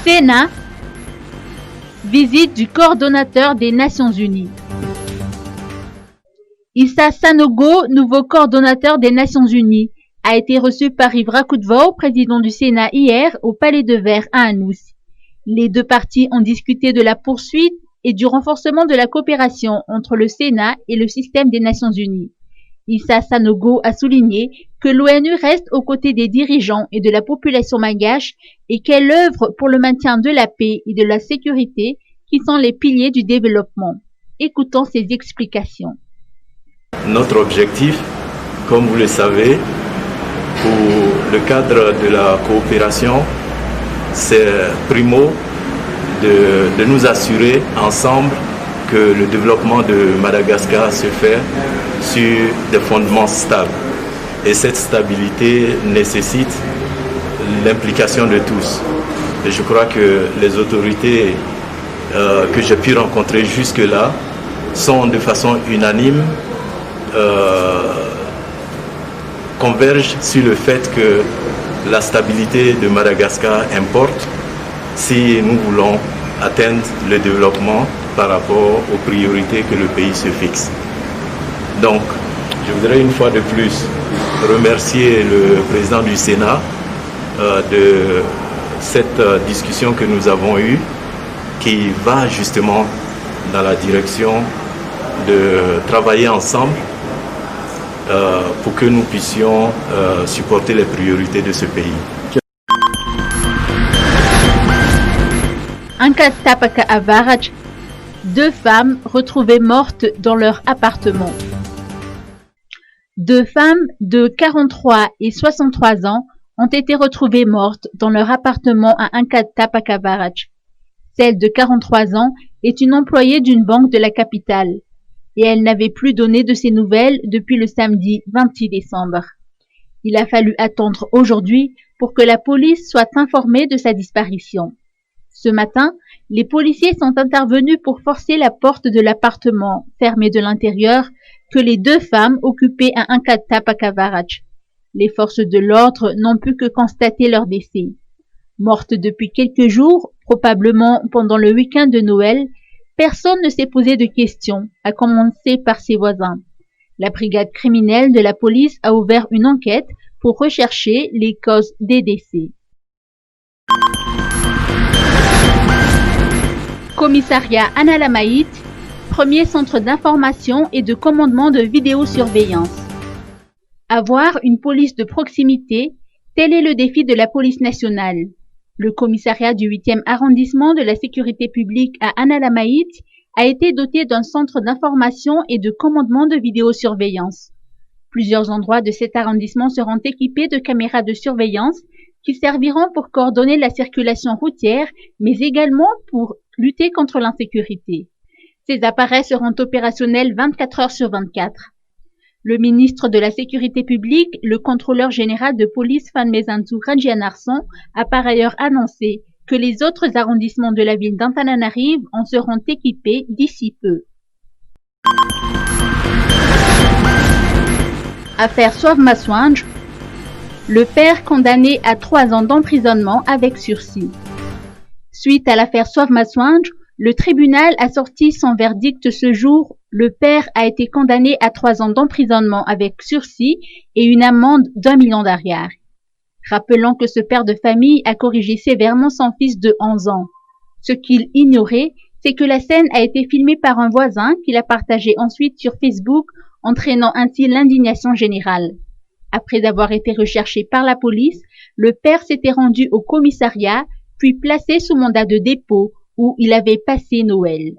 Sénat, visite du coordonnateur des Nations Unies. Issa Sanogo, nouveau coordonnateur des Nations Unies, a été reçu par Yves Rakoudvao, président du Sénat hier, au Palais de Verre à Anous. Les deux parties ont discuté de la poursuite et du renforcement de la coopération entre le Sénat et le système des Nations Unies. Issa Sanogo a souligné que l'ONU reste aux côtés des dirigeants et de la population malgache et qu'elle œuvre pour le maintien de la paix et de la sécurité qui sont les piliers du développement. Écoutons ses explications. Notre objectif, comme vous le savez, pour le cadre de la coopération, c'est primo de nous assurer ensemble que le développement de Madagascar se fait sur des fondements stables. Et cette stabilité nécessite l'implication de tous. Et je crois que les autorités que j'ai pu rencontrer jusque-là sont de façon unanime, convergent sur le fait que la stabilité de Madagascar importe si nous voulons atteindre le développement par rapport aux priorités que le pays se fixe. Donc, je voudrais une fois de plus remercier le président du Sénat de cette discussion que nous avons eue, qui va justement dans la direction de travailler ensemble pour que nous puissions supporter les priorités de ce pays. Angkat Tapaka Avarach, deux femmes retrouvées mortes dans leur appartement. Deux femmes de 43 et 63 ans ont été retrouvées mortes dans leur appartement à Angkat Tapaka Avarach. Celle de 43 ans est une employée d'une banque de la capitale et elle n'avait plus donné de ses nouvelles depuis le samedi 26 décembre. Il a fallu attendre aujourd'hui pour que la police soit informée de sa disparition. Ce matin, les policiers sont intervenus pour forcer la porte de l'appartement, fermée de l'intérieur, que les deux femmes occupaient à Angkat Tapaka Avarach. Les forces de l'ordre n'ont pu que constater leur décès. Morte depuis quelques jours, probablement pendant le week-end de Noël, personne ne s'est posé de questions, à commencer par ses voisins. La brigade criminelle de la police a ouvert une enquête pour rechercher les causes des décès. Commissariat Analamaït, premier centre d'information et de commandement de vidéosurveillance. Avoir une police de proximité, tel est le défi de la police nationale. Le commissariat du 8e arrondissement de la sécurité publique à Analamaït a été doté d'un centre d'information et de commandement de vidéosurveillance. Plusieurs endroits de cet arrondissement seront équipés de caméras de surveillance qui serviront pour coordonner la circulation routière, mais également pour lutter contre l'insécurité. Ces appareils seront opérationnels 24 heures sur 24. Le ministre de la Sécurité publique, le contrôleur général de police Fanmesantou Ranjianarson, a par ailleurs annoncé que les autres arrondissements de la ville d'Antananarive en seront équipés d'ici peu. Affaire Soave Maswange, le père condamné à 3 ans d'emprisonnement avec sursis. Suite à l'affaire Soave Maswange, le tribunal a sorti son verdict ce jour. Le père a été condamné à 3 ans d'emprisonnement avec sursis et une amende d'1 million d'ariary. Rappelons que ce père de famille a corrigé sévèrement son fils de 11 ans. Ce qu'il ignorait, c'est que la scène a été filmée par un voisin qui l'a partagée ensuite sur Facebook, entraînant ainsi l'indignation générale. Après avoir été recherché par la police, le père s'était rendu au commissariat, puis placé sous mandat de dépôt, où il avait passé Noël.